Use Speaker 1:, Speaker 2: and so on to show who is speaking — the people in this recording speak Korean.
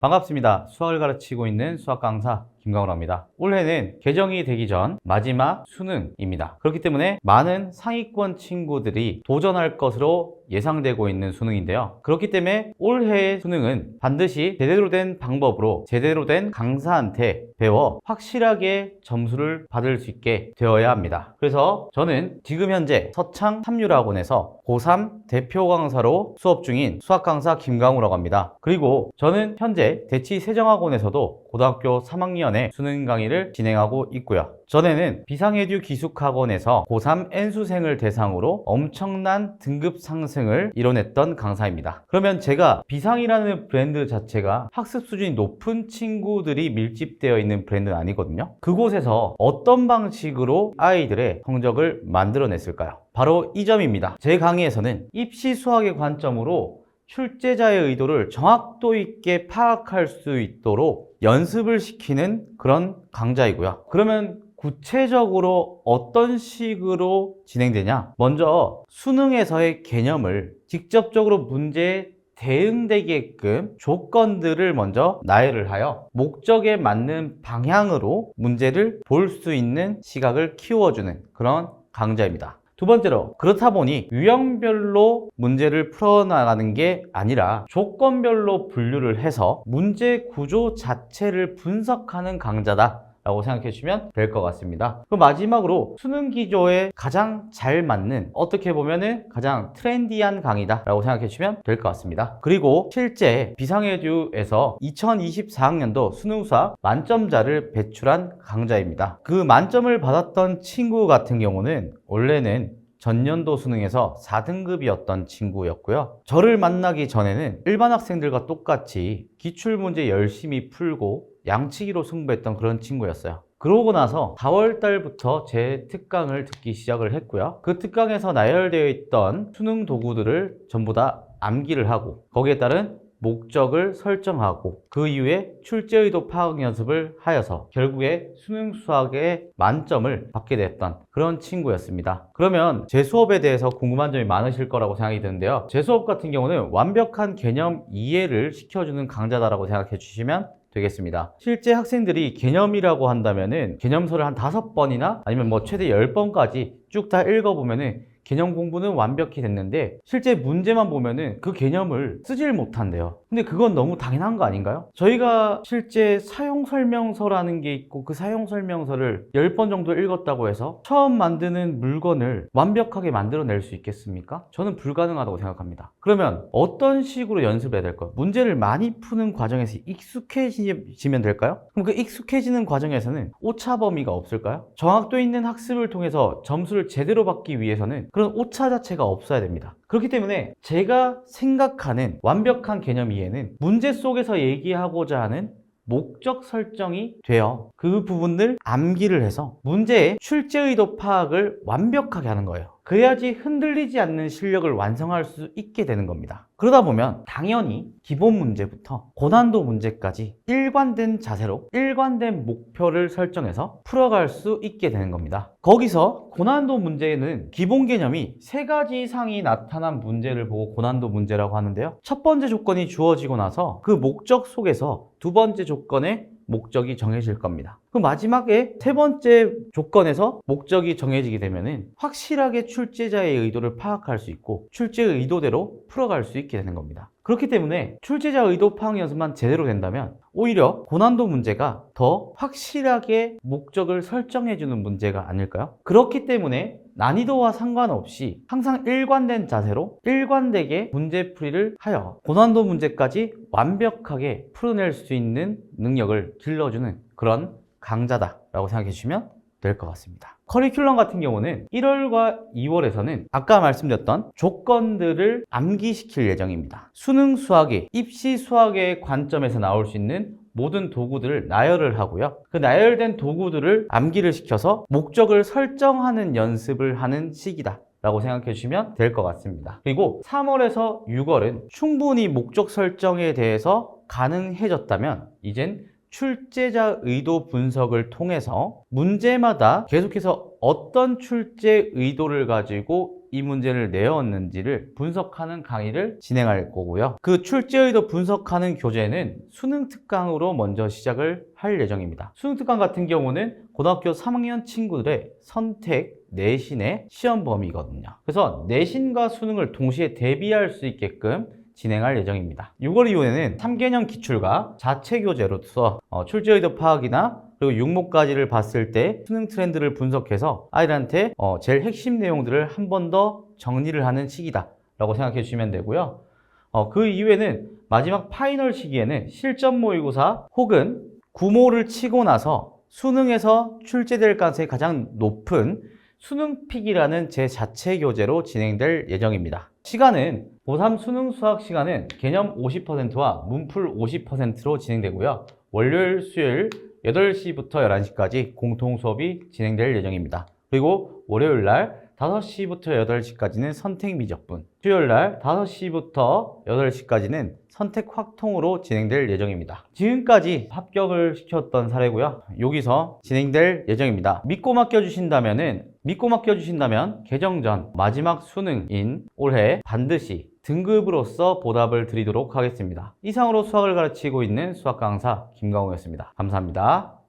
Speaker 1: 반갑습니다. 수학을 가르치고 있는 수학 강사 김강우입니다. 올해는 개정이 되기 전 마지막 수능입니다. 그렇기 때문에 많은 상위권 친구들이 도전할 것으로 예상되고 있는 수능인데요. 그렇기 때문에 올해의 수능은 반드시 제대로 된 방법으로 제대로 된 강사한테 배워 확실하게 점수를 받을 수 있게 되어야 합니다. 그래서 저는 지금 현재 서창 삼류학원에서 고3 대표 강사로 수업 중인 수학 강사 김강우라고 합니다. 그리고 저는 현재 대치세정학원에서도 고등학교 3학년의 수능 강의를 진행하고 있고요. 전에는 비상에듀 기숙학원에서 고3 N수생을 대상으로 엄청난 등급 상승을 이뤄냈던 강사입니다. 그러면 제가 비상이라는 브랜드 자체가 학습 수준이 높은 친구들이 밀집되어 있는 브랜드는 아니거든요. 그곳에서 어떤 방식으로 아이들의 성적을 만들어냈을까요? 바로 이 점입니다. 제 강의에서는 입시 수학의 관점으로 출제자의 의도를 정확도 있게 파악할 수 있도록 연습을 시키는 그런 강좌이고요. 그러면 구체적으로 어떤 식으로 진행되냐? 먼저 수능에서의 개념을 직접적으로 문제에 대응되게끔 조건들을 먼저 나열을 하여 목적에 맞는 방향으로 문제를 볼 수 있는 시각을 키워주는 그런 강좌입니다. 두 번째로, 그렇다 보니 유형별로 문제를 풀어나가는 게 아니라 조건별로 분류를 해서 문제 구조 자체를 분석하는 강좌다 라고 생각해 주시면 될 것 같습니다. 그럼 마지막으로 수능 기조에 가장 잘 맞는, 어떻게 보면은 가장 트렌디한 강의다 라고 생각해 주시면 될 것 같습니다. 그리고 실제 비상에듀에서 2024학년도 수능수학 만점자를 배출한 강좌입니다. 그 만점을 받았던 친구 같은 경우는 원래는 전년도 수능에서 4등급이었던 친구였고요. 저를 만나기 전에는 일반 학생들과 똑같이 기출문제 열심히 풀고 양치기로 승부했던 그런 친구였어요. 그러고 나서 4월 달부터 제 특강을 듣기 시작을 했고요. 그 특강에서 나열되어 있던 수능 도구들을 전부 다 암기를 하고 거기에 따른 목적을 설정하고 그 이후에 출제의도 파악 연습을 하여서 결국에 수능 수학의 만점을 받게 됐던 그런 친구였습니다. 그러면 제 수업에 대해서 궁금한 점이 많으실 거라고 생각이 드는데요. 제 수업 같은 경우는 완벽한 개념 이해를 시켜주는 강좌다라고 생각해 주시면 되겠습니다. 실제 학생들이 개념이라고 한다면은 개념서를 한 5번이나 아니면 뭐 최대 10번까지 쭉 다 읽어보면은 개념 공부는 완벽히 됐는데 실제 문제만 보면은 그 개념을 쓰질 못한대요. 근데 그건 너무 당연한 거 아닌가요? 저희가 실제 사용설명서라는 게 있고 그 사용설명서를 10번 정도 읽었다고 해서 처음 만드는 물건을 완벽하게 만들어낼 수 있겠습니까? 저는 불가능하다고 생각합니다. 그러면 어떤 식으로 연습해야 될까요? 문제를 많이 푸는 과정에서 익숙해지면 될까요? 그럼 그 익숙해지는 과정에서는 오차 범위가 없을까요? 정확도 있는 학습을 통해서 점수를 제대로 받기 위해서는 그런 오차 자체가 없어야 됩니다. 그렇기 때문에 제가 생각하는 완벽한 개념 이해는 문제 속에서 얘기하고자 하는 목적 설정이 되어 그 부분을 암기를 해서 문제의 출제 의도 파악을 완벽하게 하는 거예요. 그래야지 흔들리지 않는 실력을 완성할 수 있게 되는 겁니다. 그러다 보면 당연히 기본 문제부터 고난도 문제까지 일관된 자세로 일관된 목표를 설정해서 풀어갈 수 있게 되는 겁니다. 거기서 고난도 문제는 기본 개념이 3가지 이상이 나타난 문제를 보고 고난도 문제라고 하는데요. 첫 번째 조건이 주어지고 나서 그 목적 속에서 두 번째 조건의 목적이 정해질 겁니다. 그 마지막에 세 번째 조건에서 목적이 정해지게 되면은 확실하게 출제자의 의도를 파악할 수 있고 출제의 의도대로 풀어갈 수 있게 되는 겁니다. 그렇기 때문에 출제자 의도 파악 연습만 제대로 된다면 오히려 고난도 문제가 더 확실하게 목적을 설정해주는 문제가 아닐까요? 그렇기 때문에 난이도와 상관없이 항상 일관된 자세로 일관되게 문제풀이를 하여 고난도 문제까지 완벽하게 풀어낼 수 있는 능력을 길러주는 그런 강좌다라고 생각해 주시면 될 것 같습니다. 커리큘럼 같은 경우는 1월과 2월에서는 아까 말씀드렸던 조건들을 암기시킬 예정입니다. 수능 수학의 입시 수학의 관점에서 나올 수 있는 모든 도구들을 나열을 하고요. 그 나열된 도구들을 암기를 시켜서 목적을 설정하는 연습을 하는 시기다 라고 생각해 주시면 될 것 같습니다. 그리고 3월에서 6월은 충분히 목적 설정에 대해서 가능해졌다면 이젠 출제자 의도 분석을 통해서 문제마다 계속해서 어떤 출제 의도를 가지고 이 문제를 내었는지를 분석하는 강의를 진행할 거고요. 그 출제의도 분석하는 교재는 수능 특강으로 먼저 시작을 할 예정입니다. 수능 특강 같은 경우는 고등학교 3학년 친구들의 선택 내신의 시험 범위거든요. 그래서 내신과 수능을 동시에 대비할 수 있게끔 진행할 예정입니다. 6월 이후에는 3개년 기출과 자체 교재로서 출제의도 파악이나 그리고 6목까지를 봤을 때 수능 트렌드를 분석해서 아이들한테 제일 핵심 내용들을 한 번 더 정리를 하는 시기다 라고 생각해 주시면 되고요. 그 이후에는 마지막 파이널 시기에는 실전 모의고사 혹은 구모를 치고 나서 수능에서 출제될 가능성이 가장 높은 수능픽이라는 제 자체 교재로 진행될 예정입니다. 시간은 고3 수능 수학 시간은 개념 50%와 문풀 50%로 진행되고요. 월요일, 수요일 8시부터 11시까지 공통 수업이 진행될 예정입니다. 그리고 월요일 날 5시부터 8시까지는 선택 미적분, 수요일 날 5시부터 8시까지는 선택 확통으로 진행될 예정입니다. 지금까지 합격을 시켰던 사례고요. 여기서 진행될 예정입니다. 믿고 맡겨주신다면 개정 전 마지막 수능인 올해 반드시 등급으로서 보답을 드리도록 하겠습니다. 이상으로 수학을 가르치고 있는 수학 강사 김강호였습니다. 감사합니다.